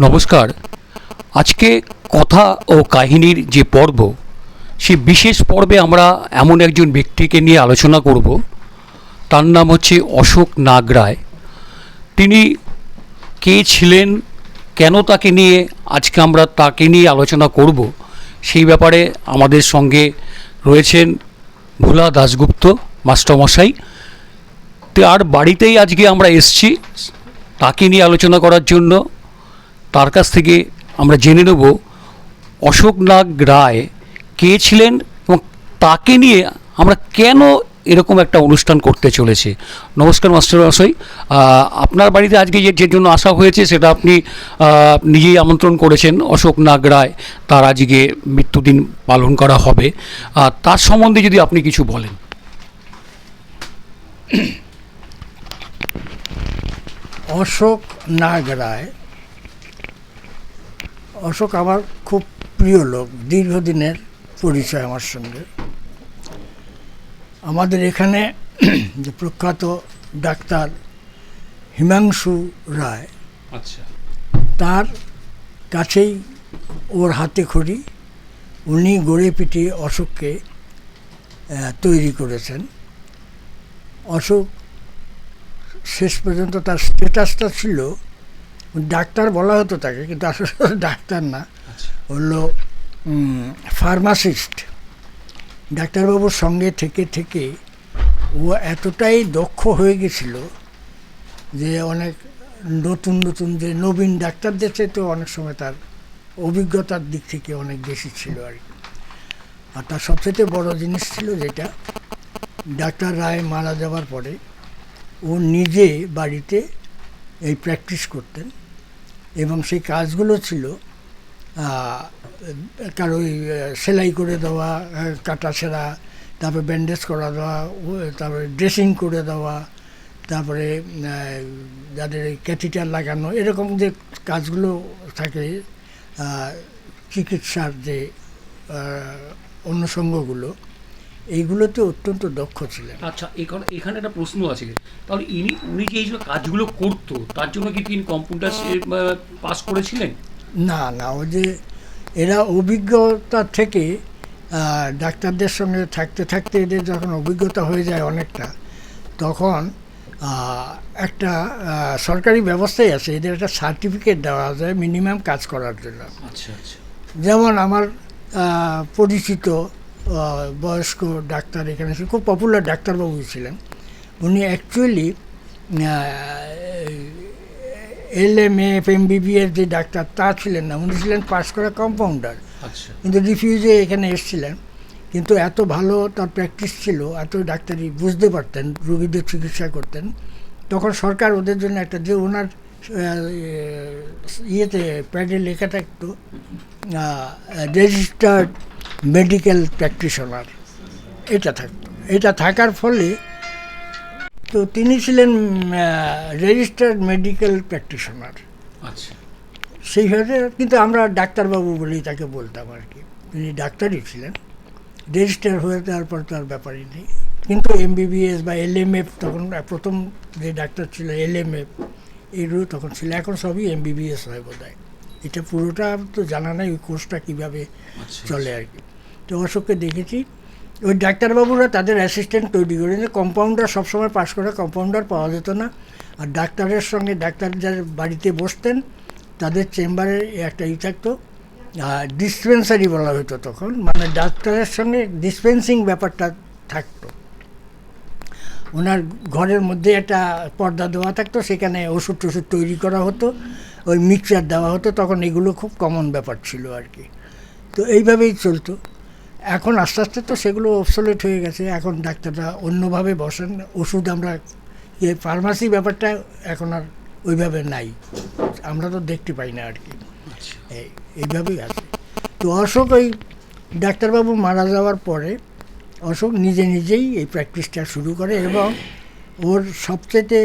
নমস্কার। আজকে কথা ও কাহিনীর যে পর্ব, সেই বিশেষ পর্বে আমরা এমন একজন ব্যক্তিকে নিয়ে আলোচনা করব। তার নাম হচ্ছে অশোক নাগ রায়। তিনি কে ছিলেন, কেন তাকে নিয়ে আজকে আমরা তাকে নিয়ে আলোচনা করব, সেই ব্যাপারে আমাদের সঙ্গে রয়েছেন ভোলা দাশগুপ্ত মাস্টারমশাই। তার বাড়িতেই আজকে আমরা এসছি তাকে নিয়ে আলোচনা করার জন্য। তার কাছ থেকে আমরা জেনে নেব অশোক নাগ রায় কে ছিলেন এবং তাকে নিয়ে আমরা কেন এরকম একটা অনুষ্ঠান করতে চলেছে। নমস্কার মাস্টারমশাই, আপনার বাড়িতে আজকে যে জন্য আসা হয়েছে সেটা আপনি নিজেই আমন্ত্রণ করেছেন। অশোক নাগ রায়, তার আজকে মৃত্যুদিন পালন করা হবে। তার সম্বন্ধে যদি আপনি কিছু বলেন। অশোক নাগ রায়, অশোক আমার খুব প্রিয় লোক, দীর্ঘদিনের পরিচয় আমার সঙ্গে। আমাদের এখানে যে প্রখ্যাত ডাক্তার হিমাংশু রায়, আচ্ছা, তার কাছেই ওর হাতে খড়ি, উনি গড়ে পিটিয়ে অশোককে তৈরি করেছেন। অশোক শেষ পর্যন্ত তার স্ট্যাটাসটা ছিল ডাক্তার বলা হতো তাকে, কিন্তু আসলে ডাক্তার না, হলো ফার্মাসিস্ট। ডাক্তারবাবুর সঙ্গে থেকে থেকে ও এতটাই দক্ষ হয়ে গেছিল যে অনেক নতুন নতুন যে নবীন ডাক্তারদের চাইতে অনেক সময় তার অভিজ্ঞতার দিক থেকে অনেক বেশি ছিল আর কি। আর তার সবচেয়ে বড় জিনিস ছিল যেটা, ডাক্তার রায় মারা যাওয়ার পরে ও নিজে বাড়িতে এই প্র্যাকটিস করতেন এবং সেই কাজগুলো ছিল কারো সেলাই করে দেওয়া, কাটা সেরা, তারপরে ব্যান্ডেজ করা দেওয়া, তারপরে ড্রেসিং করে দেওয়া, তারপরে যাদের ক্যাথিটার লাগানো, এরকম যে কাজগুলো থাকে চিকিৎসার যে অনুষঙ্গগুলো, এইগুলোতে অত্যন্ত দক্ষ ছিলেন। আচ্ছা, এখানে একটা প্রশ্ন আছে। তাহলে উনি যে এইসব কাজগুলো করতো তার জন্য কি তিনি কম্পিউটার পাস করেছিলেন? না না, ও যে এরা অভিজ্ঞতা থেকে ডাক্তারদের সঙ্গে থাকতে থাকতে এদের যখন অভিজ্ঞতা হয়ে যায় অনেকটা, তখন একটা সরকারি ব্যবস্থাই আছে, এদের একটা সার্টিফিকেট দেওয়া যায় মিনিমাম কাজ করার জন্য। আচ্ছা আচ্ছা। যেমন আমার পরিচিত বয়স্ক ডাক্তার এখানে খুব পপুলার ডাক্তারবাবু ছিলেন, উনি অ্যাকচুয়ালি LM.A. MBBS যে ডাক্তার তা ছিলেন না, উনি ছিলেন পাস করা কম্পাউন্ডার। আচ্ছা। কিন্তু রিফিউজে এখানে এসেছিলেন, কিন্তু এত ভালো তার প্র্যাকটিস ছিল, এত ডাক্তারি বুঝতে পারতেন, রোগীদের চিকিৎসা করতেন। তখন সরকার ওদের জন্য একটা, যে ওনার ইয়েতে প্যাডে লেখা থাকতো রেজিস্টার্ড মেডিকেল প্র্যাকটিশনার, এটা থাকতো। এটা থাকার ফলে তো তিনি ছিলেন রেজিস্টার্ড মেডিকেল প্র্যাকটিশনার। আচ্ছা। সেইভাবে কিন্তু আমরা ডাক্তারবাবু বলেই তাকে বলতাম আর কি। তিনি ডাক্তারই ছিলেন, রেজিস্টার হয়ে যাওয়ার পর তার ব্যাপারই নেই। কিন্তু MBBS বা LMF, তখন প্রথম যে ডাক্তার ছিল LMF, এগুলো তখন ছিল, এখন সবই MBBS হয় বোধ হয়। এটা পুরোটা তো জানা নাই ওই কোর্সটা কীভাবে চলে আর কি। তো অশোককে দেখেছি, ওই ডাক্তারবাবুরা তাদের অ্যাসিস্ট্যান্ট তৈরি করে, কম্পাউন্ডার সবসময় পাশ করা কম্পাউন্ডার পাওয়া যেত না। আর ডাক্তারের সঙ্গে ডাক্তার যারা বাড়িতে বসতেন তাদের চেম্বারে একটা থাকতো, ডিসপেন্সারি বলা হতো তখন, মানে ডাক্তারের সঙ্গে ডিসপেন্সিং ব্যাপারটা থাকতো। ওনার ঘরের মধ্যে একটা পর্দা দেওয়া থাকতো, সেখানে ওষুধ টষুধ তৈরি করা হতো, ওই মিক্সচার দেওয়া হতো, তখন এগুলো খুব কমন ব্যাপার ছিল আর কি। তো এইভাবেই চলতো। এখন আস্তে আস্তে তো সেগুলো অবসলেট হয়ে গেছে, এখন ডাক্তাররা অন্যভাবে বসেন, ওষুধ আমরা ফার্মাসি ব্যাপারটা এখন আর ওইভাবে নাই, আমরা তো দেখতে পাই না আর কি, এইভাবেই আছে। তো অশোক ওই ডাক্তারবাবু মারা যাওয়ার পরে অশোক নিজে নিজেই এই প্র্যাকটিসটা শুরু করে, এবং ওর সবচেয়ে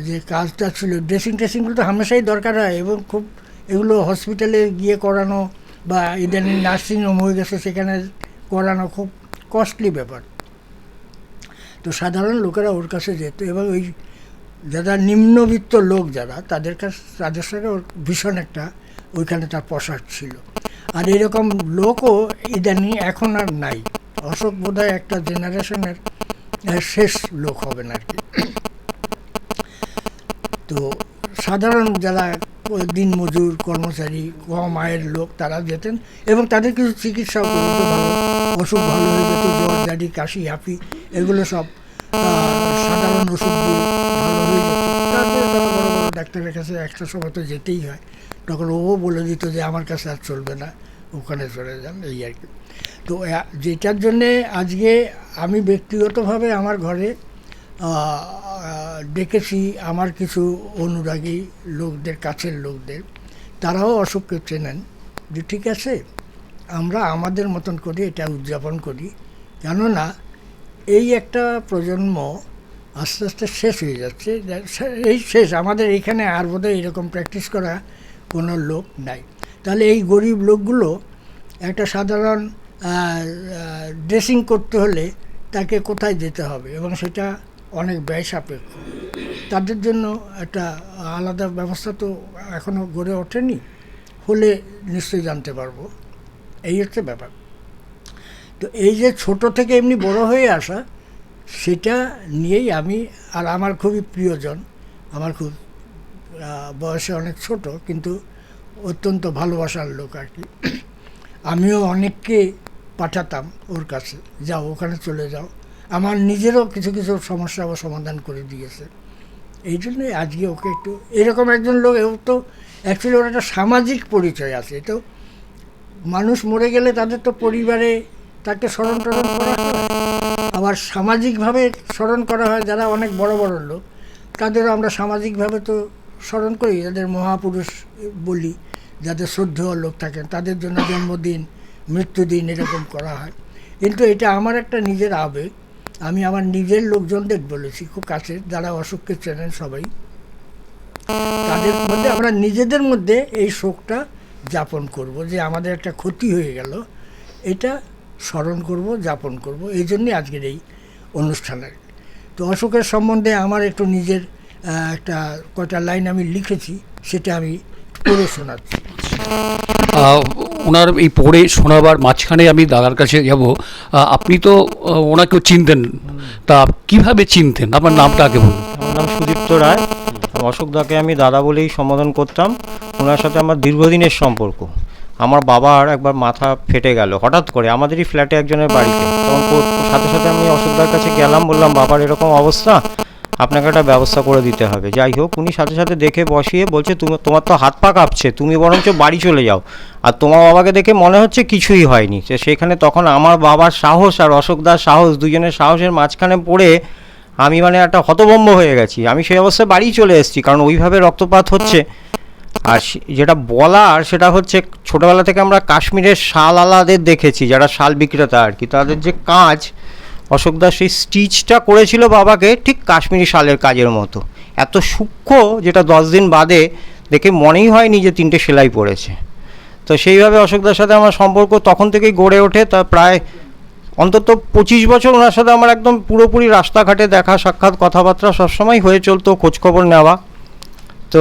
যে কাজটা ছিল, ড্রেসিং ট্রেসিংগুলো তো হামেশাই দরকার হয়, এবং খুব এগুলো হসপিটালে গিয়ে করানো বা ইদানিং নার্সিংহোম হয়ে গেছে সেখানে করানো খুব কস্টলি ব্যাপার। তো সাধারণ লোকেরা ওর কাছে যেত, এবং ওই যারা নিম্নবিত্ত লোক যারা তাদের সঙ্গে ওর ভীষণ একটা ওইখানে তার পোশাক ছিল। আর এরকম লোকও ইদানিং এখন আর নাই। অশোক বোধহয় একটা জেনারেশনের শেষ লোক হবেন আর কি। তো সাধারণ যারা দিনমজুর কর্মচারী কম আয়ের লোক তারা যেতেন এবং তাদের কিছু চিকিৎসাও করতো ভালো, অসুখ ভালো হয়ে যেত, জ্বর জারি কাশি হাঁপি এগুলো সব সাধারণ ওষুধ দিয়ে ভালো হয়ে যেত। তারপরে তারা বড় বড় ডাক্তারের কাছে একটা সময় তো যেতেই হয়, তখন ও বলে দিত যে আমার কাছে আর চলবে না, ওখানে চলে যান, এই আর কি। তো যেটার জন্যে আজকে আমি ব্যক্তিগতভাবে আমার ঘরে ডেকেছি আমার কিছু অনুরাগী লোকদের, কাছের লোকদের, তারাও অশোককে চেনেন যে ঠিক আছে আমরা আমাদের মতন করে এটা উদযাপন করি, কেননা এই একটা প্রজন্ম আস্তে আস্তে শেষ হয়ে যাচ্ছে। এই শেষ, আমাদের এখানে আর বোধহয় এরকম প্র্যাকটিস করা কোনো লোক নাই। তাহলে এই গরিব লোকগুলো একটা সাধারণ ড্রেসিং করতে হলে তাকে কোথায় যেতে হবে এবং সেটা অনেক ব্যয় সাপেক্ষ, তাদের জন্য একটা আলাদা ব্যবস্থা তো এখনও গড়ে ওঠেনি, হলে নিশ্চয়ই জানতে পারবো। এই হচ্ছে ব্যাপার। তো এই যে ছোট থেকে এমনি বড় হয়ে আসা, সেটা নিয়েই আমি আর আমার খুবই প্রিয়জন, আমার খুব বয়সে অনেক ছোট কিন্তু অত্যন্ত ভালোবাসার লোক আর কি। আমিও অনেককে পাঠাতাম ওর কাছে, যাও ওখানে চলে যাও। আমার নিজেরও কিছু কিছু সমস্যা ও সমাধান করে দিয়েছে। এই জন্যই আজকে ওকে একটু এরকম একজন লোক, ও তো অ্যাকচুয়ালি ওর একটা সামাজিক পরিচয় আছে। তো মানুষ মরে গেলে তাদের তো পরিবারে তাকে স্মরণ টরণ করা হয়, আবার সামাজিকভাবে স্মরণ করা হয়। যারা অনেক বড় বড় লোক তাদেরও আমরা সামাজিকভাবে তো স্মরণ করি, যাদের মহাপুরুষ বলি, যাদের শ্রদ্ধেয় লোক থাকেন তাদের জন্য জন্মদিন, মৃত্যুদিন এরকম করা হয়। কিন্তু এটা আমার একটা নিজের আবেগ। আমি আমার নিজের লোকজনদের বলেছি খুব কাছের, যারা অশোককে চেনেন সবাই, তাদের মধ্যে আমরা নিজেদের মধ্যে এই শোকটা যাপন করব, যে আমাদের একটা ক্ষতি হয়ে গেল, এটা স্মরণ করব, যাপন করব। এই জন্যই আজকের এই অনুষ্ঠানের। তো অশোকের সম্বন্ধে আমার একটু নিজের একটা কয়টা লাইন আমি লিখেছি, সেটা আমি পড়ে শোনাচ্ছি। ওনার এই পড়ে শোনাবার মাঝখানে আমি দাদার কাছে যাব। আপনি তো ওনাকেও চিনতেন, তা কিভাবে চিনতেন? আপনার নামটা আগে বলুন। আমার নাম সুদীপ্ত রায়। অশোকদাকে আমি দাদা বলেই সম্বোধন করতাম। ওনার সাথে আমার দীর্ঘদিনের সম্পর্ক। আমার বাবার একবার মাথা ফেটে গেল হঠাৎ করে আমাদেরই ফ্ল্যাটে একজনের বাড়িতে। তখন সাথে সাথে আমি অশোকদার কাছে গেলাম, বললাম বাবার এরকম অবস্থা, আপনাকে একটা ব্যবস্থা করে দিতে হবে। যাই হোক, উনি সাথে সাথে দেখে বসিয়ে বলছে, তোমার তো হাত পা কাঁপছে, তুমি বরঞ্চ বাড়ি চলে যাও। আর তোমার বাবাকে দেখে মনে হচ্ছে কিছুই হয়নি। সেখানে তখন আমার বাবার সাহস আর অশোকদার সাহস, দুজনের সাহসের মাঝখানে পড়ে আমি মানে একটা হতভম্ব হয়ে গেছি। আমি সেই অবস্থায় বাড়ি চলে এসেছি, কারণ ওইভাবে রক্তপাত হচ্ছে। আর যেটা বলার সেটা হচ্ছে, ছোটোবেলা থেকে আমরা কাশ্মীরের শাল আলাদের দেখেছি, যারা শাল বিক্রেতা আর কি, তাদের যে কাজ, অশোকদাস সেই স্টিচটা করেছিল বাবাকে ঠিক কাশ্মীরি শালের কাজের মতো, এত সূক্ষ্ম, যেটা 10 দিন বাদে দেখে মনেই হয়নি যে 3টে সেলাই পড়েছে। তো সেইভাবে অশোকদার সাথে আমার সম্পর্ক তখন থেকেই গড়ে ওঠে। তা প্রায় অন্তত 25 বছর ওনার সাথে আমার একদম পুরোপুরি রাস্তাঘাটে দেখা সাক্ষাৎ, কথাবার্তা সবসময় হয়ে চলতো, খোঁজখবর নেওয়া। তো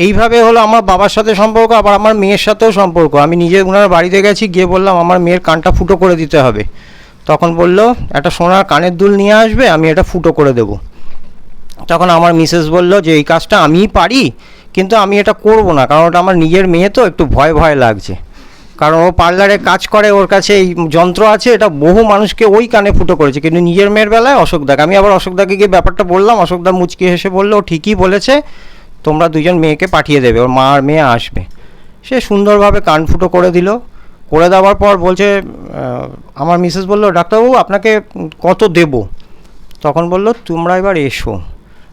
এইভাবে হলো আমার বাবার সাথে সম্পর্ক। আবার আমার মেয়ের সাথেও সম্পর্ক। আমি নিজে ওনার বাড়িতে গেছি, গিয়ে বললাম আমার মেয়ের কানটা ফুটো করে দিতে হবে। তখন বলল একটা সোনার কানের দুল নিয়ে আসবে, আমি এটা ফুটো করে দেব। তখন আমার মিসেস বলল যে এই কাজটা আমিই পারি, কিন্তু আমি এটা করব না, কারণ ওটা আমার নিজের মেয়ে, তো একটু ভয় ভয় লাগছে। কারণ ও পার্লারে কাজ করে, ওর কাছে এই যন্ত্র আছে, এটা বহু মানুষকে ওই কানে ফুটো করেছে, কিন্তু নিজের মেয়ের বেলায় অশোকদাকে। আমি আবার অশোকদাকে গিয়ে ব্যাপারটা বললাম, অশোকদা মুচকি হেসে বললো, ও ঠিকই বলেছে, তোমরা দুজন মেয়েকে পাঠিয়ে দেবে, ওর মা আর মেয়ে আসবে। সে সুন্দরভাবে কান ফুটো করে দিল। করে দেওয়ার পর বলছে, আমার মিসেস বলল, ডাক্তারবাবু আপনাকে কত দেব? তখন বলল, তোমরা এবার এসো।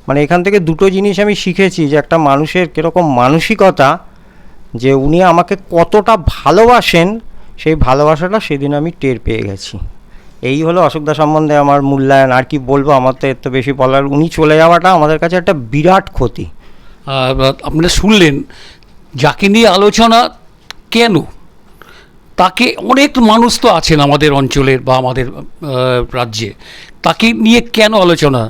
মানে এখান থেকে দুটো জিনিস আমি শিখেছি, যে একটা মানুষের কীরকম মানসিকতা, যে উনি আমাকে কতটা ভালোবাসেন, সেই ভালোবাসাটা সেদিন আমি টের পেয়ে গেছি। এই হলো অশোকদা সম্বন্ধে আমার মূল্যায়ন। আর কি বলবো, আমার তো এর তো বেশি বলার। উনি চলে যাওয়াটা আমাদের কাছে একটা বিরাট ক্ষতি। আপনারা শুনলেন, যাকে নিয়ে আলোচনা কেন, তাকে অনেক মানুষ তো আছেন আমাদের অঞ্চলের বা আমাদের রাজ্যে, তাকে নিয়ে কেন আলোচনা,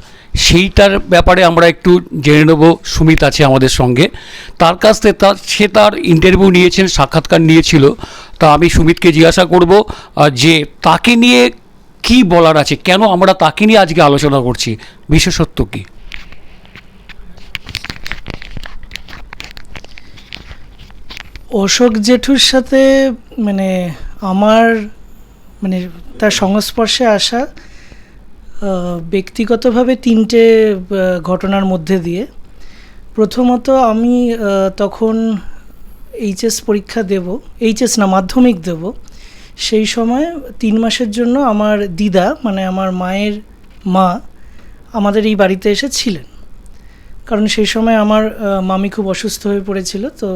সেইটার ব্যাপারে আমরা একটু জেনে নেব। সুমিত আছে আমাদের সঙ্গে, তার কাছ থেকে সে তার ইন্টারভিউ নিয়েছেন, সাক্ষাৎকার নিয়েছিল। তা আমি সুমিতকে জিজ্ঞাসা করব যে তাকে নিয়ে কি বলার আছে, কেন আমরা তাকে নিয়ে আজকে আলোচনা করছি, বিশেষত্ব কি? অশোক জেঠুর সাথে মানে আমার মানে তার সংস্পর্শে আসা ব্যক্তিগতভাবে তিনটে ঘটনার মধ্যে দিয়ে। প্রথমত আমি তখন এইচএস পরীক্ষা দেব, এইচএস না মাধ্যমিক দেব, সেই সময় 3 মাসের জন্য আমার দিদা মানে আমার মায়ের মা আমাদের এই বাড়িতে এসেছিলেন। কারণ সেই সময় আমার মামি খুব অসুস্থ হয়ে পড়েছিল, তো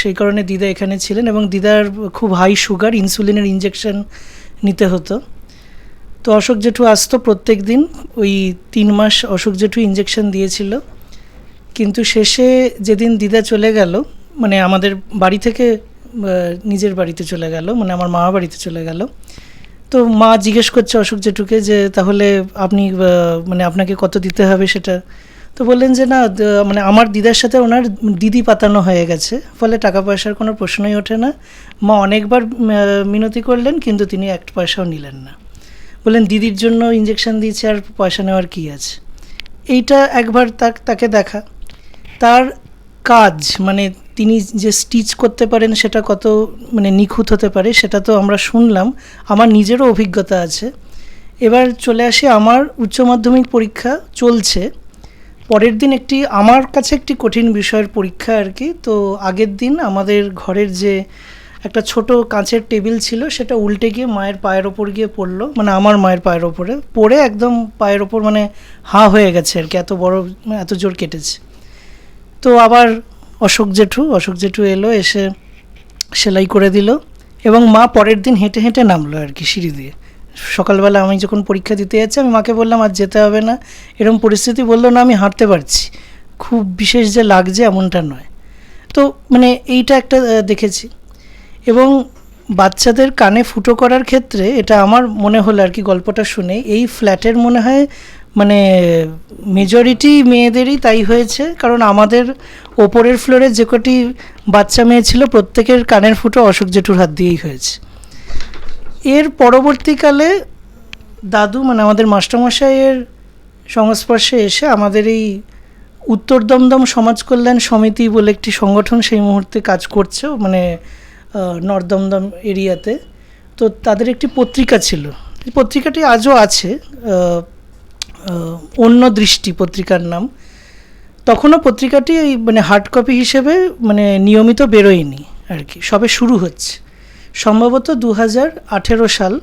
সেই কারণে দিদা এখানে ছিলেন এবং দিদার খুব হাই সুগার, ইনসুলিনের ইঞ্জেকশন নিতে হতো। তো অশোক জেঠু আসতো প্রত্যেক দিন, ওই 3 মাস অশোক জেঠু ইঞ্জেকশন দিয়েছিল। কিন্তু শেষে যেদিন দিদা চলে গেল, মানে আমাদের বাড়ি থেকে নিজের বাড়িতে চলে গেল, মানে আমার মামা বাড়িতে চলে গেল, তো মা জিজ্ঞেস করছে অশোক জেঠুকে যে তাহলে আপনি মানে আপনাকে কত দিতে হবে সেটা। তো বললেন যে না, মানে আমার দিদার সাথে ওনার দিদি পাতানো হয়ে গেছে, ফলে টাকা পয়সার কোনো প্রশ্নই ওঠে না। মা অনেকবার মিনতি করলেন কিন্তু তিনি 1 পয়সাও নিলেন না। বললেন দিদির জন্য ইঞ্জেকশন দিয়েছে, আর পয়সা নেওয়ার কী আছে। এইটা একবার তাকে দেখা, তার কাজ মানে তিনি যে স্টিচ করতে পারেন সেটা কত মানে নিখুঁত হতে পারে সেটা তো আমরা শুনলাম, আমার নিজেরও অভিজ্ঞতা আছে। এবার চলে আসি, আমার উচ্চ মাধ্যমিক পরীক্ষা চলছে, পরের দিন আমার কাছে একটি কঠিন বিষয়ের পরীক্ষা আর কি। তো আগের দিন আমাদের ঘরের যে একটা ছোট কাঁচের টেবিল ছিল সেটা উল্টে গিয়ে মায়ের পায়ের ওপর গিয়ে পড়লো, মানে আমার মায়ের পায়ের ওপরে পড়ে একদম পায়ের ওপর মানে হাঁ হয়ে গেছে আর কি, এত জোর কেটেছে। তো আবার অশোক জেঠু এলো, এসে সেলাই করে দিল এবং মা পরের দিন হেঁটে হেঁটে নামলো আর কি সিঁড়ি দিয়ে। সকালবেলা আমি যখন পরীক্ষা দিতে যাচ্ছি আমি মাকে বললাম আজ যেতে হবে না, এরকম পরিস্থিতি, বললো না আমি হাঁটতে পারছি, খুব বিশেষ যে লাগছে এমনটা নয়। তো মানে এইটা একটা দেখেছি। এবং বাচ্চাদের কানে ফুটো করার ক্ষেত্রে এটা আমার মনে হলো আর কি, গল্পটা শুনে এই ফ্ল্যাটের মনে হয় মানে মেজরিটি মেয়েদেরই তাই হয়েছে। কারণ আমাদের ওপরের ফ্লোরে যে কটি বাচ্চা মেয়ে ছিল প্রত্যেকের কানের ফুটো অশোক জেঠুর হাত দিয়েই হয়েছে। এর পরবর্তীকালে দাদু মানে আমাদের মাস্টারমশাইয়ের সংস্পর্শে এসে আমাদের এই উত্তর দমদম সমাজ কল্যাণ সমিতি বলে একটি সংগঠন সেই মুহূর্তে কাজ করছে মানে নর্থ দমদম এরিয়াতে। তো তাদের একটি পত্রিকা ছিল, এই পত্রিকাটি আজও আছে, অন্য দৃষ্টি পত্রিকার নাম। তখনও পত্রিকাটি মানে হার্ড কপি হিসেবে মানে নিয়মিত বেরোয়নি আর কি, সবে শুরু হচ্ছে, সম্ভবত 2018 সাল।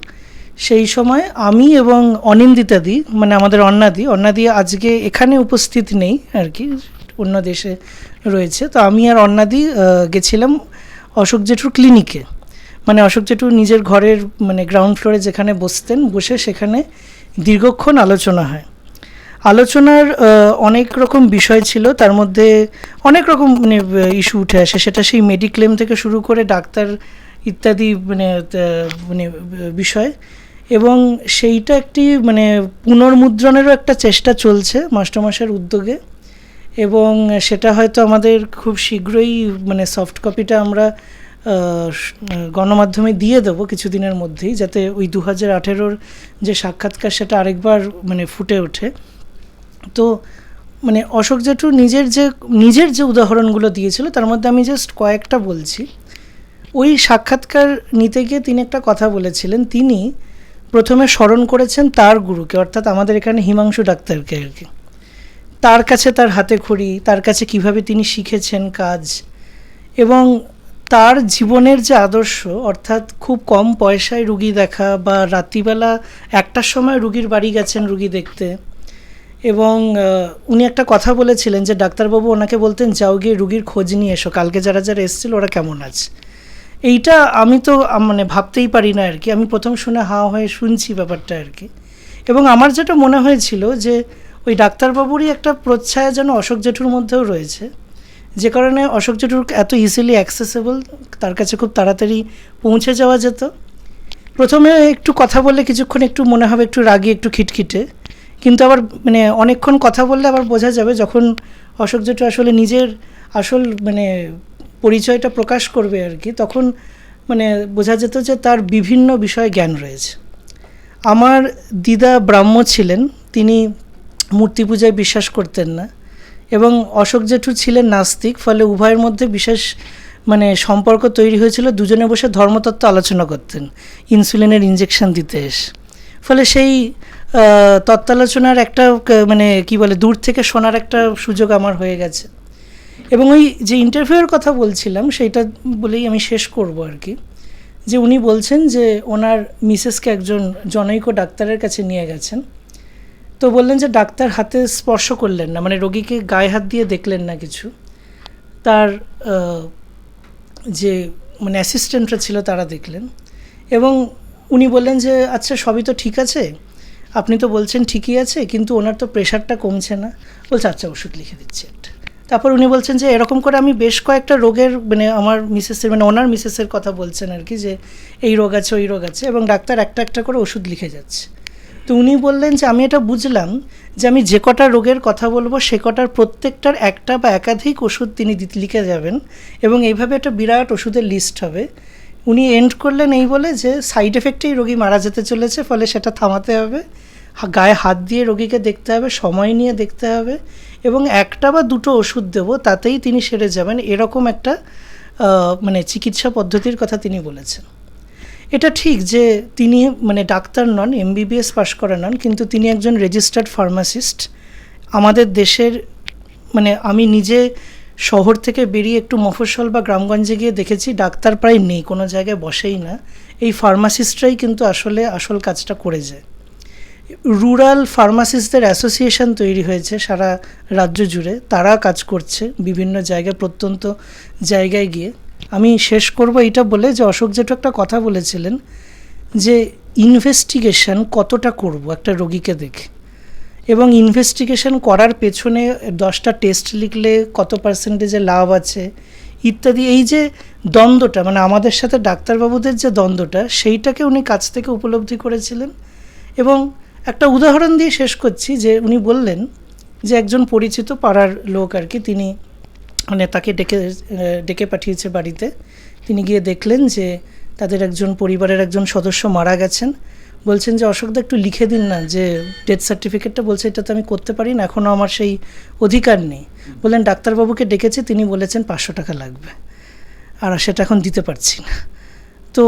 সেই সময় আমি এবং অনিন্দিতাদি মানে আমাদের অন্নাদি আজকে এখানে উপস্থিত নেই আর কি, অন্য দেশে রয়েছে। তো আমি আর অন্নাদি গেছিলাম অশোক জেঠুর ক্লিনিকে, মানে অশোক জেঠু নিজের ঘরের মানে গ্রাউন্ড ফ্লোরে যেখানে বসতেন, বসে সেখানে দীর্ঘক্ষণ আলোচনা হয়। আলোচনার অনেক রকম বিষয় ছিল, তার মধ্যে অনেক রকম মানে ইস্যু উঠে আসে, সেটা সেই মেডিক্লেম থেকে শুরু করে ডাক্তার ইত্যাদি মানে বিষয়। এবং সেইটা একটি মানে পুনর্মুদ্রণেরও একটা চেষ্টা চলছে মাস্টারমশাইয়ের উদ্যোগে, এবং সেটা হয়তো আমাদের খুব শীঘ্রই মানে সফট কপিটা আমরা গণমাধ্যমে দিয়ে দেবো কিছুদিনের মধ্যেই, যাতে ওই 2018 যে সাক্ষাৎকার সেটা আরেকবার মানে ফুটে ওঠে। তো মানে অশোক জেঠু নিজের যে উদাহরণগুলো দিয়েছিল তার মধ্যে আমি জাস্ট কয়েকটা বলছি। ওই সাক্ষাৎকার নিতে গিয়ে তিনি একটা কথা বলেছিলেন, তিনি প্রথমে স্মরণ করেছেন তার গুরুকে, অর্থাৎ আমাদের এখানে হিমাংশু ডাক্তারকে আর কি, তার কাছে তার হাতে খড়ি, তার কাছে কিভাবে তিনি শিখেছেন কাজ, এবং তার জীবনের যে আদর্শ, অর্থাৎ খুব কম পয়সায় রুগী দেখা বা রাত্রিবেলা 1টার সময় রুগীর বাড়ি গেছেন রুগী দেখতে। এবং উনি একটা কথা বলেছিলেন যে ডাক্তারবাবু ওনাকে বলতেন যাও গিয়ে রুগীর খোঁজ নিয়ে এসো, কালকে যারা এসেছিল ওরা কেমন আছে। এইটা আমি তো মানে ভাবতেই পারি না আর কি, আমি প্রথম শুনে হাঁ হয়ে শুনছি ব্যাপারটা আর কি। এবং আমার যেটা মনে হয়েছিল যে ওই ডাক্তারবাবুরই একটা প্রচ্ছায়া যেন অশোক জেঠুর মধ্যেও রয়েছে, যে কারণে অশোক জেঠুর এত ইজিলি অ্যাক্সেসেবল, তার কাছে খুব তাড়াতাড়ি পৌঁছে যাওয়া যেত। প্রথমে একটু কথা বললে কিছুক্ষণ একটু মনে হবে একটু রাগী, একটু খিটখিটে, কিন্তু আবার মানে অনেকক্ষণ কথা বললে আবার বোঝা যাবে যখন অশোক জেঠু আসলে নিজের আসল মানে পরিচয়টা প্রকাশ করবে আর কি, তখন মানে বোঝা যেত যে তার বিভিন্ন বিষয়ে জ্ঞান রয়েছে। আমার দিদা ব্রাহ্ম ছিলেন, তিনি মূর্তি পূজায় বিশ্বাস করতেন না, এবং অশোক জেঠু ছিলেন নাস্তিক, ফলে উভয়ের মধ্যে বিশেষ মানে সম্পর্ক তৈরি হয়েছিল। দুজনে বসে ধর্মতত্ত্ব আলোচনা করতেন ইনসুলিনের ইঞ্জেকশন দিতে এসে। ফলে সেই তত্ত্বালোচনার একটা মানে কি বলে দূর থেকে শোনার একটা সুযোগ আমার হয়ে গেছে। এবং ওই যে ইন্টারভিউয়ের কথা বলছিলাম সেইটা বলেই আমি শেষ করব আর কি, যে উনি বলছেন যে ওনার মিসেসকে একজন জনৈক ডাক্তারের কাছে নিয়ে গেছেন, তো বললেন যে ডাক্তার হাতে স্পর্শ করলেন না, মানে রোগীকে গায়ে হাত দিয়ে দেখলেন না কিছু, তার যে মানে অ্যাসিস্ট্যান্টরা ছিল তারা দেখলেন। এবং উনি বললেন যে আচ্ছা সবই তো ঠিক আছে, আপনি তো বলছেন ঠিকই আছে, কিন্তু ওনার তো প্রেশারটা কমছে না। বলছে আচ্ছা ওষুধ লিখে দিচ্ছি একটা। তারপর উনি বলছেন যে এরকম করে আমি বেশ কয়েকটা রোগের মানে আমার মিসেসের মানে ওনার মিসেসের কথা বলছেন আর কি, যে এই রোগ আছে ওই রোগ আছে, এবং ডাক্তার একটা একটা করে ওষুধ লিখে যাচ্ছে। তো উনি বললেন যে আমি এটা বুঝলাম যে আমি যে কটা রোগের কথা বলবো সে কটার প্রত্যেকটার একটা বা একাধিক ওষুধ তিনি লিখে যাবেন, এবং এইভাবে একটা বিরাট ওষুধের লিস্ট হবে। উনি এন্ড করলেন এই বলে যে সাইড এফেক্টেই রোগী মারা যেতে চলেছে, ফলে সেটা থামাতে হবে, গায়ে হাত দিয়ে রোগীকে দেখতে হবে, সময় নিয়ে দেখতে হবে, এবং একটা বা দুটো ওষুধ দেব তাতেই তিনি সেরে যাবেন, এরকম একটা মানে চিকিৎসা পদ্ধতির কথা তিনি বলেছেন। এটা ঠিক যে তিনি মানে ডাক্তার নন, MBBS পাশ করা নন, কিন্তু তিনি একজন রেজিস্টার্ড ফার্মাসিস্ট। আমাদের দেশের মানে আমি নিজে শহর থেকে বেরিয়ে একটু মফস্বল বা গ্রামগঞ্জে গিয়ে দেখেছি ডাক্তার প্রায় নেই, কোনো জায়গায় বসেই না, এই ফার্মাসিস্টরাই কিন্তু আসলে আসল কাজটা করে যায়। রুরাল ফার্মাসিস্টদের অ্যাসোসিয়েশন তৈরি হয়েছে সারা রাজ্য জুড়ে, তারা কাজ করছে বিভিন্ন জায়গায় প্রত্যন্ত জায়গায় গিয়ে। আমি শেষ করব এটা বলে যে অশোক জেঠু একটা কথা বলেছিলেন যে ইনভেস্টিগেশন কতটা করব একটা রোগীকে দেখে, এবং ইনভেস্টিগেশন করার পেছনে 10টা টেস্ট লিখলে কত পার্সেন্টেজে লাভ আছে ইত্যাদি, এই যে দ্বন্দ্বটা মানে আমাদের সাথে ডাক্তারবাবুদের যে দ্বন্দ্বটা, সেইটাকে উনি কাছ থেকে উপলব্ধি করেছিলেন। এবং একটা উদাহরণ দিয়ে শেষ করছি, যে উনি বললেন যে একজন পরিচিত পাড়ার লোক আর কি, তিনি মানে তাকে ডেকে পাঠিয়েছে বাড়িতে, তিনি গিয়ে দেখলেন যে তাদের একজন পরিবারের একজন সদস্য মারা গেছেন। বলছেন যে অশোকদা একটু লিখে দিন না, যে ডেথ সার্টিফিকেটটা। বলছে এটা তো আমি করতে পারি না, এখনও আমার সেই অধিকার নেই। বললেন ডাক্তারবাবুকে ডেকেছে, তিনি বলেছেন 500 টাকা লাগবে, আর সেটা এখন দিতে পারছি না। তো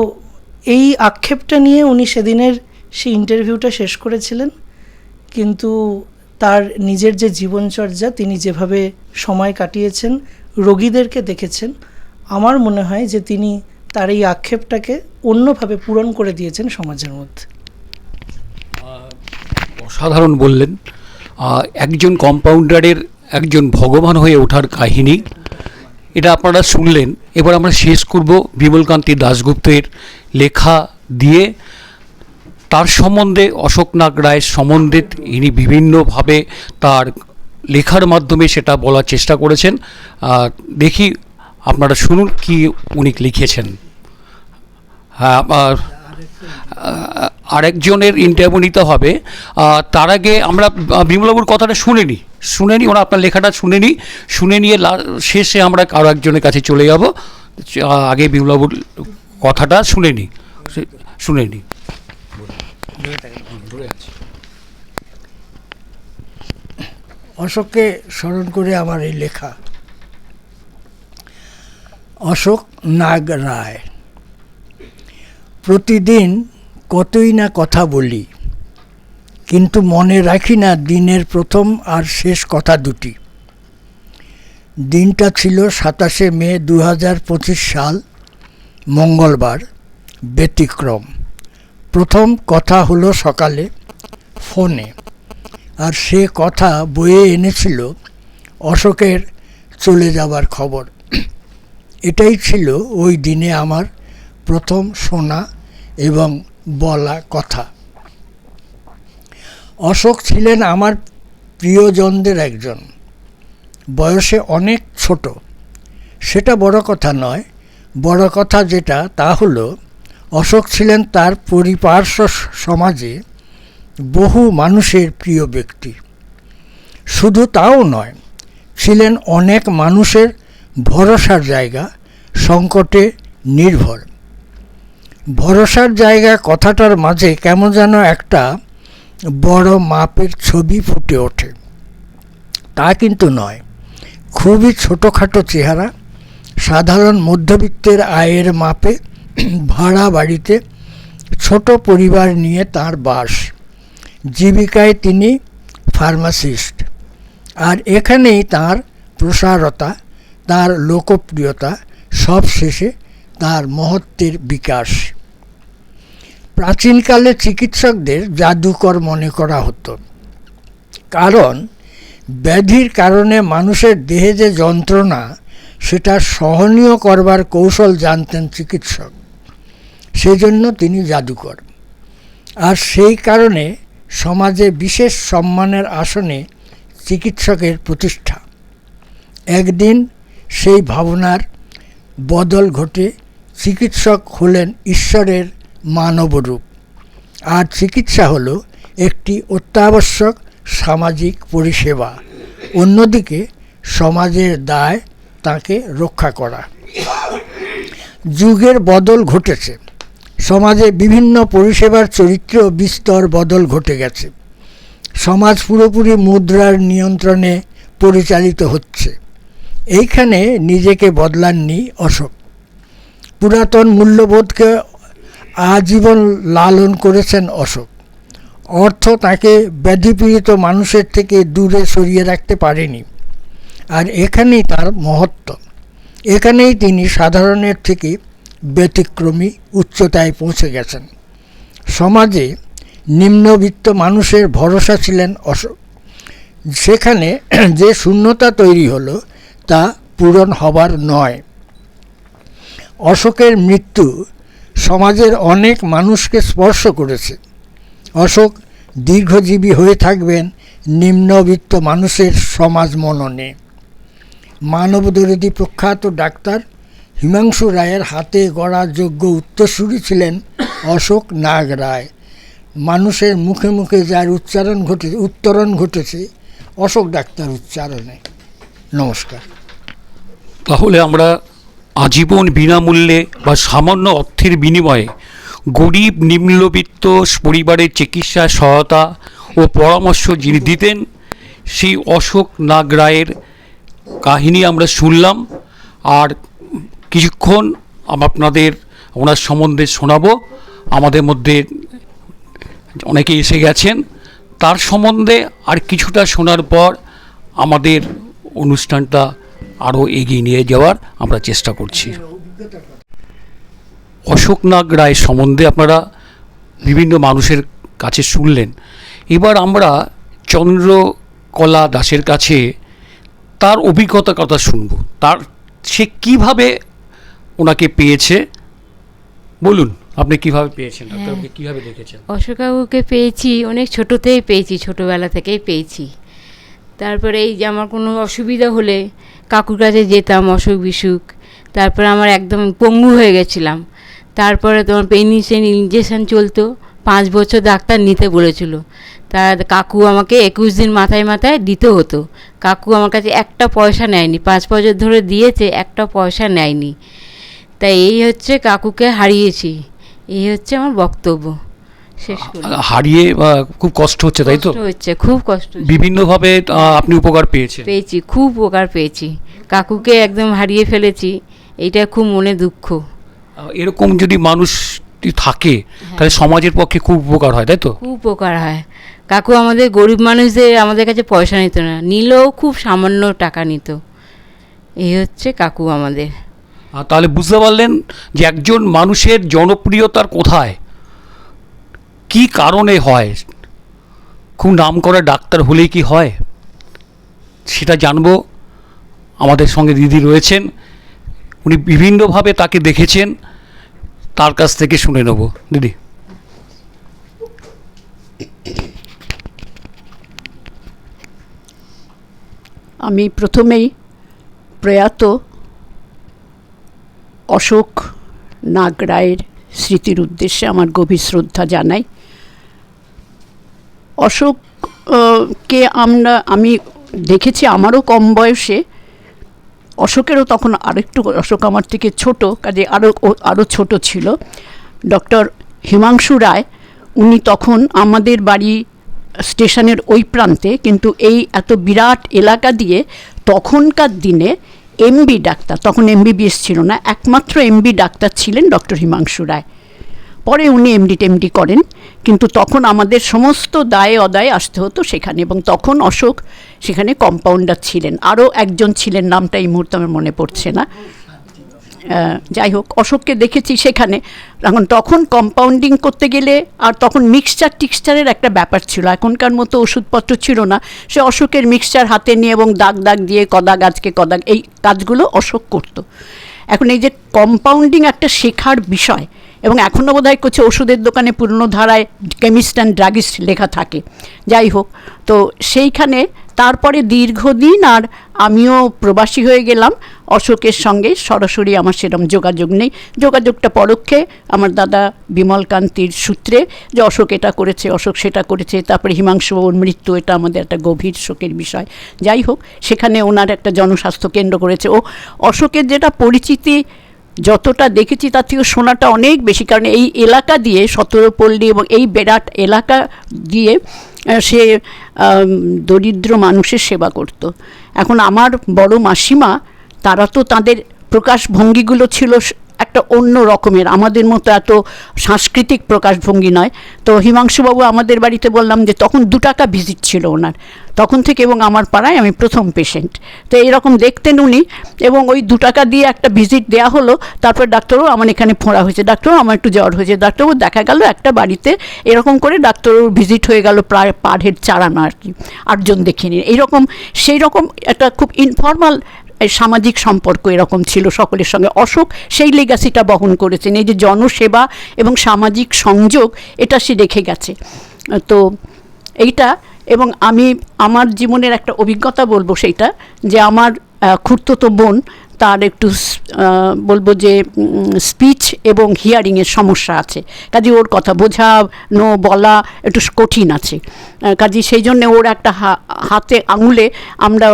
এই আক্ষেপটা নিয়ে উনি সেদিনের সেই ইন্টারভিউটা শেষ করেছিলেন। কিন্তু তার নিজের যে জীবনচর্যা, তিনি যেভাবে সময় কাটিয়েছেন, রোগীদেরকে দেখেছেন, আমার মনে হয় যে তিনি তার এই আক্ষেপটাকে অন্যভাবে পূরণ করে দিয়েছেন সমাজের মধ্যে। অসাধারণ বললেন। একজন কম্পাউন্ডারের একজন ভগবান হয়ে ওঠার কাহিনী, এটা আপনারা শুনলেন। এবার আমরা শেষ করব বিমলকান্তি দাশগুপ্তের লেখা দিয়ে। তার সম্বন্ধে, অশোক নাগ রায়ের সম্বন্ধে ইনি বিভিন্নভাবে তার লেখার মাধ্যমে সেটা বলার চেষ্টা করেছেন। দেখি আপনারা শুনুন কি উনি লিখেছেন। হ্যাঁ, আরেকজনের ইন্টারভিউ নিতে হবে। তার আগে আমরা বিমলবাবুর কথাটা শুনে নিই, ওরা আপনার লেখাটা শুনে নিয়ে শেষে আমরা আরও একজনের কাছে চলে যাব। আগে বিমলবাবুর কথাটা শুনে নিই। অশোককে স্মরণ করে আমার এই লেখা। অশোক নাগ রায়। প্রতিদিন কতই না কথা বলি, কিন্তু মনে রাখি না দিনের প্রথম আর শেষ কথা দুটি। দিনটা ছিল 27শে মে 2025 সাল, মঙ্গলবার। ব্যতিক্রম। প্রথম কথা হলো সকালে ফোনে, আর সে কথা বয়ে এনেছিল অশোকের চলে যাবার খবর। এটাই ছিল ওই দিনে আমার প্রথম শোনা এবং বলা কথা। অশোক ছিলেন আমার প্রিয়জনদের একজন, বয়সে অনেক ছোট। সেটা বড় কথা নয়, বড় কথা যেটা তা হলো অশোক ছিলেন তার পরিপার্শ্ব সমাজে বহু মানুষের প্রিয় ব্যক্তি। শুধু তাও নয়, ছিলেন অনেক মানুষের ভরসার জায়গা, সংকটে নির্ভর। ভরসার জায়গা কথাটার মাঝে কেমন যেন একটা বড় মাপের ছবি ফুটে ওঠে। তা কিন্তু নয়, খুবই ছোটোখাটো চেহারা, সাধারণ মধ্যবিত্তের আয়ের মাপে ভাড়া বাড়িতে ছোট পরিবার নিয়ে তার বাস। জীবিকায় তিনি ফার্মাসিস্ট, আর এখানেই তার প্রসারতা, তার লোকপ্রিয়তা, সব শেষে তার মহত্বের বিকাশ। প্রাচীনকালে চিকিৎসকদের জাদুকর মনে করা হতো, কারণ ব্যাধির কারণে মানুষের দেহে যে যন্ত্রণা, সেটা সহনীয় করবার কৌশল জানতেন চিকিৎসক। সেজন্য তিনি জাদুকর। আর সেই কারণে সমাজে বিশেষ সম্মানের আসনে চিকিৎসকের প্রতিষ্ঠা। একদিন সেই ভাবনার বদল ঘটে, চিকিৎসক হলেন ঈশ্বরের মানবরূপ, আর চিকিৎসা হলো একটি অত্যাবশ্যক সামাজিক পরিষেবা। অন্যদিকে সমাজের দায় তাকে রক্ষা করা। যুগের বদল ঘটেছে, সমাজে বিভিন্ন পরিষেবার চরিত্র বিস্তর বদল ঘটে গেছে। সমাজ পুরোপুরি মুদ্রার নিয়ন্ত্রণে পরিচালিত হচ্ছে। এইখানে নিজেকে বদলাননি অশোক। পুরাতন মূল্যবোধকে আজীবন লালন করেছেন অশোক। অর্থ তাকে ব্যাধিপীড়িত মানুষের থেকে দূরে সরিয়ে রাখতে পারেনি। আর এখানেই তার মহত্ব। এখানেই তিনি সাধারণের থেকে ব্যতিক্রমী উচ্চতায় পৌঁছে গেছেন। সমাজে নিম্নবিত্ত মানুষের ভরসা ছিলেন অশোক। সেখানে যে শূন্যতা তৈরি হলো, তা পূরণ হবার নয়। অশোকের মৃত্যু সমাজের অনেক মানুষকে স্পর্শ করেছে। অশোক দীর্ঘজীবী হয়ে থাকবেন নিম্নবিত্ত মানুষের সমাজ মননে। মানবদরদী প্রখ্যাত ডাক্তার হিমাংশু রায়ের হাতে গড়া যোগ্য উত্তরসূরি ছিলেন অশোক নাগ রায়। মানুষের মুখে মুখে যার উত্তরণ ঘটেছে অশোক ডাক্তার উচ্চারণে। নমস্কার। তাহলে আমরা আজীবন বিনামূল্যে বা সামান্য অর্থের বিনিময়ে গরিব নিম্নবিত্ত পরিবারের চিকিৎসা সহায়তা ও পরামর্শ যিনি দিতেন, সেই অশোক নাগ রায়ের কাহিনী আমরা শুনলাম। আর কিছুক্ষণ আপনাদের ওনার সম্বন্ধে শোনাবো। আমাদের মধ্যে অনেকে এসে গেছেন, তার সম্বন্ধে আর কিছুটা শোনার পর আমাদের অনুষ্ঠানটা আরও এগিয়ে নিয়ে যাওয়ার আমরা চেষ্টা করছি। অশোক নাগ রায় সম্বন্ধে আপনারা বিভিন্ন মানুষের কাছে শুনলেন। এবার আমরা চন্দ্রকলা দাসের কাছে তার অভিজ্ঞতার কথা শুনব। সে কিভাবে ওনাকে পেয়েছে, বলুন আপনি কিভাবে পেয়েছেন, ডাক্তারবাবুকে কিভাবে দেখেছেন? অশোকবাবুকে পেয়েছি অনেক ছোটোতেই পেয়েছি, ছোটোবেলা থেকেই পেয়েছি। তারপরে এই যে আমার কোনো অসুবিধা হলে কাকুর কাছে যেতাম, অসুখ বিসুখ। তারপরে আমার একদম পঙ্গু হয়ে গেছিলাম। তারপরে তোমার পেনিসিলিন ইঞ্জেকশন চলতো, 5 বছর ডাক্তার নিতে বলেছিল। তার কাকু আমাকে 21 দিন মাথায় মাথায় দিতে হতো। কাকু আমার কাছে একটা পয়সা নেয়নি, 5 বছর ধরে দিয়েছে, একটা পয়সা নেয়নি। তাই এই হচ্ছে কাকুকে হারিয়েছি, এই হচ্ছে আমার বক্তব্য। শেষ করি। হারিয়ে খুব কষ্ট হচ্ছে, তাই তো? কষ্ট হচ্ছে, খুব কষ্ট হচ্ছে। বিভিন্নভাবে আপনি উপকার পেয়েছেন? পেয়েছি, খুব উপকার পেয়েছি। কাকুকে একদম হারিয়ে ফেলেছি, এইটা খুব মনে দুঃখ। এরকম যদি মানুষ থাকে তাহলে সমাজের পক্ষে খুব উপকার হয়, তাই তো? খুব উপকার হয়। কাকু আমাদের গরিব মানুষদের আমাদের কাছে পয়সা নিত না, নিলেও খুব সামান্য টাকা নিত। এই হচ্ছে কাকু আমাদের। তাহলে বুঝতে পারলেন যে একজন মানুষের জনপ্রিয়তার কোথায়, কি কারণে হয়। খুব নামকরা ডাক্তার হলেই কি হয়, সেটা জানবো। আমাদের সঙ্গে দিদি রয়েছেন, উনি বিভিন্নভাবে তাকে দেখেছেন, তার কাছ থেকে শুনে নেব। দিদি। আমি প্রথমেই প্রয়াত অশোক নাগ রায়ের স্মৃতির উদ্দেশ্যে আমার গভীর শ্রদ্ধা জানাই। অশোককে আমি দেখেছি আমারও কম বয়সে, অশোকেরও তখন আরেকটু, অশোক আমার থেকে ছোট, কাজে আরও ছোট ছিল। ডক্টর হিমাংশু রায়, উনি তখন আমাদের বাড়ি স্টেশনের ওই প্রান্তে, কিন্তু এই এত বিরাট এলাকা দিয়ে তখনকার দিনে এমবি ডাক্তার, তখন এমবিবিএস ছিল না, একমাত্র এমবি ডাক্তার ছিলেন ডক্টর হিমাংশু রায়। পরে উনি এমডি টেমডি করেন, কিন্তু তখন আমাদের সমস্ত দায়ে অদায়ে আসতে হতো সেখানে, এবং তখন অশোক সেখানে কম্পাউন্ডার ছিলেন। আরও একজন ছিলেন, নামটা এই মুহূর্তে আমার মনে পড়ছে না। যাই হোক, অশোককে দেখেছি সেখানে। তখন কম্পাউন্ডিং করতে গেলে, আর তখন টিক্সচারের একটা ব্যাপার ছিল, এখনকার মতো ওষুধপত্র ছিল না। সে অশোকের মিক্সচার হাতে নিয়ে এবং দাগ দাগ দিয়ে কদাগ আজকে কদাগ, এই কাজগুলো অশোক করতো। এখন এই যে কম্পাউন্ডিং একটা শেখার বিষয়, এবং এখনও বোধহয় করছে ওষুধের দোকানে পুরনো ধারায় কেমিস্ট অ্যান্ড ড্রাগিস্ট লেখা থাকে। যাই হোক, তো সেইখানে তারপরে দীর্ঘদিন আর আমিও প্রবাসী হয়ে গেলাম, অশোকের সঙ্গে সরাসরি আমার সেরকম যোগাযোগ নেই। যোগাযোগটা পরোক্ষে আমার দাদা বিমলকান্তির সূত্রে, যে অশোক এটা করেছে, অশোক সেটা করেছে। তারপরে হিমাংশুবাবুর মৃত্যু, এটা আমাদের একটা গভীর শোকের বিষয়। যাই হোক, সেখানে ওনার একটা জনস্বাস্থ্য কেন্দ্র করেছে। ও অশোকের যেটা পরিচিতি যতটা দেখেছি তার থেকে শোনাটা অনেক বেশি, কারণ এই এলাকা দিয়ে, সতেরোপল্লী এবং এই বিরাট এলাকা দিয়ে সে দরিদ্র মানুষের সেবা করত। এখন আমার বড় মাসিমা, তারা তো তাদের প্রকাশভঙ্গিগুলো ছিল একটা অন্য রকমের, আমাদের মতো এত সাংস্কৃতিক প্রকাশভঙ্গি নয়। তো হিমাংশুবাবু আমাদের বাড়িতে, বললাম যে তখন 2 টাকা ভিজিট ছিল ওনার তখন থেকে, এবং আমার পাড়ায় আমি প্রথম পেশেন্ট। তো এইরকম দেখতেন উনি, এবং ওই 2 টাকা দিয়ে একটা ভিজিট দেওয়া হলো। তারপর ডাক্তারবাবু, আমার এখানে ফোঁড়া হয়েছে, ডাক্তারবাবু আমার একটু জ্বর হয়েছে, ডাক্তারবাবু দেখা গেল একটা বাড়িতে এরকম করে ডাক্তারবাবুর ভিজিট হয়ে গেল প্রায় পার হেড 4 আনা আর কি, 8 জন দেখে নিন। এইরকম সেই রকম একটা খুব ইনফর্মাল সামাজিক সম্পর্ক এরকম ছিল সকলের সঙ্গে। অশোক সেই লেগাসিটা বহন করেছেন, এই যে জনসেবা এবং সামাজিক সংযোগ, এটা সে রেখে গেছে। তো এইটা, এবং আমি আমার জীবনের একটা অভিজ্ঞতা বলবো, সেইটা যে আমার খুড়তুতো বোন, তার একটু বলবো যে স্পিচ এবং হিয়ারিংয়ের সমস্যা আছে, কাজে ওর কথা বোঝানো বলা একটু কঠিন আছে। কাজে সেই জন্য ওর একটা হাতে আঙুলে, আমরা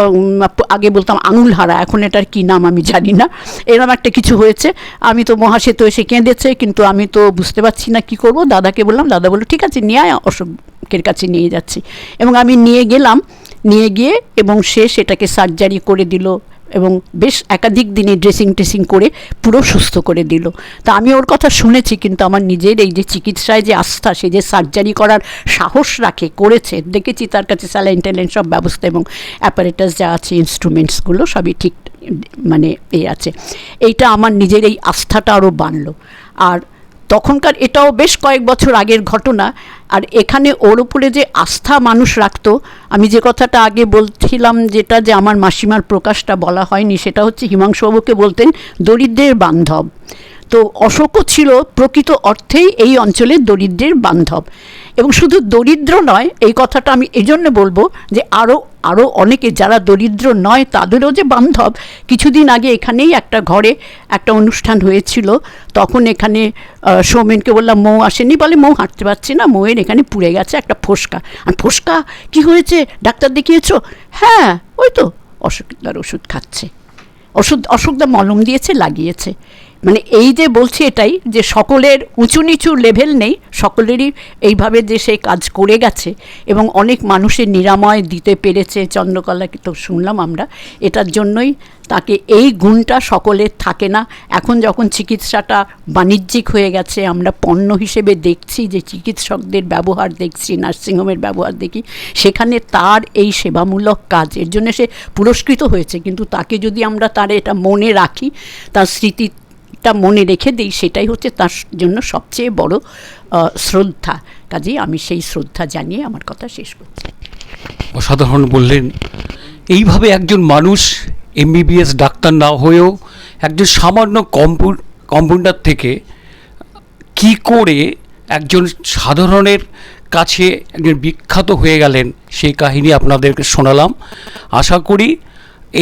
আগে বলতাম আঙুল হারা, এখন এটার কী নাম আমি জানি না, এরকম একটা কিছু হয়েছে। আমি তো মহাসেতু এসে কেঁদেছে, কিন্তু আমি তো বুঝতে পারছি না কি করব। দাদাকে বললাম, দাদা বললো ঠিক আছে নিয়ে আয়, অশোকের কাছে নিয়ে যাচ্ছি। এবং আমি নিয়ে গেলাম, নিয়ে গিয়ে এবং সে সেটাকে সার্জারি করে দিল, এবং বেশ একাধিক দিনে ড্রেসিং করে পুরো সুস্থ করে দিল। তা আমি ওর কথা শুনেছি, কিন্তু আমার নিজের এই যে চিকিৎসায় যে আস্থা, সে যে সার্জারি করার সাহস রাখে, করেছে, দেখেছি তার কাছে স্যালাইন ট্যালাইন সব ব্যবস্থা এবং অ্যাপারেটাস যা আছে, ইনস্ট্রুমেন্টসগুলো সবই ঠিক মানে আছে। এইটা আমার নিজের এই আস্থাটা আরও বাড়লো। আর তখনকার, এটাও বেশ কয়েক বছর আগের ঘটনা, আর এখানে ওর উপরে যে আস্থা মানুষ রাখতো, আমি যে কথাটা আগে বলছিলাম, যেটা যে আমার মাসিমার প্রকাশটা বলা হয়নি, সেটা হচ্ছে হিমাংশুবাবুকে বলতেন দরিদ্রের বান্ধব। তো অশোকও ছিল প্রকৃত অর্থেই এই অঞ্চলের দরিদ্রের বান্ধব। এবং শুধু দরিদ্র নয়, এই কথাটা আমি এই জন্য বলবো যে আরও অনেকে যারা দরিদ্র নয় তাদেরও যে বান্ধব। কিছুদিন আগে এখানেই একটা ঘরে একটা অনুষ্ঠান হয়েছিল, তখন এখানে সৌমেনকে বললাম মৌ আসেনি, বলে মৌ হাঁটতে পারছি না, মৌয়ের এখানে পুড়ে গেছে একটা ফোসকা। আর ফোসকা কি হয়েছে, ডাক্তার দেখিয়েছো? হ্যাঁ, ওই তো অশোকদার ওষুধ খাচ্ছে, অশোকদা মলম দিয়েছে, লাগিয়েছে। মানে এই যে বলছি এটাই, যে সকলের উঁচু নিচু লেভেল নেই, সকলেরই এইভাবে যে সে কাজ করে গেছে এবং অনেক মানুষের নিরাময় দিতে পেরেছে। চন্দ্রকলাকে তো শুনলাম আমরা, এটার জন্যই তাকে, এই গুণটা সকলের থাকে না। এখন যখন চিকিৎসাটা বাণিজ্যিক হয়ে গেছে, আমরা পণ্য হিসেবে দেখছি, যে চিকিৎসকদের ব্যবহার দেখছি, নার্সিংহোমের ব্যবহার দেখি, সেখানে তার এই সেবামূলক কাজ, এর জন্য সে পুরস্কৃত হয়েছে। কিন্তু তাকে যদি আমরা তার এটা মনে রাখি, তার স্মৃতিটা মনে রেখে দিই, সেটাই হচ্ছে তার জন্য সবচেয়ে বড় শ্রদ্ধা। কাজেই আমি সেই শ্রদ্ধা জানিয়ে আমার কথা শেষ করছি। অসাধারণ বললেন। এইভাবে একজন মানুষ এমবিবিএস ডাক্তার না হয়েও একজন সামান্য কম্পাউন্ডার থেকে কি করে একজন সাধারণের কাছে একজন বিখ্যাত হয়ে গেলেন, সেই কাহিনী আপনাদেরকে শোনালাম। আশা করি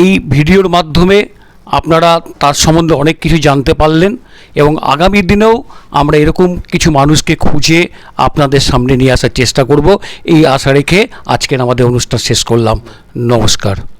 এই ভিডিওর মাধ্যমে আপনারা তার সম্বন্ধে অনেক কিছু জানতে পারলেন এবং আগামী দিনেও আমরা এরকম কিছু মানুষকে খুঁজে আপনাদের সামনে নিয়ে আসার চেষ্টা করব, এই আশা রেখে আজকের আমাদের অনুষ্ঠান শেষ করলাম। নমস্কার।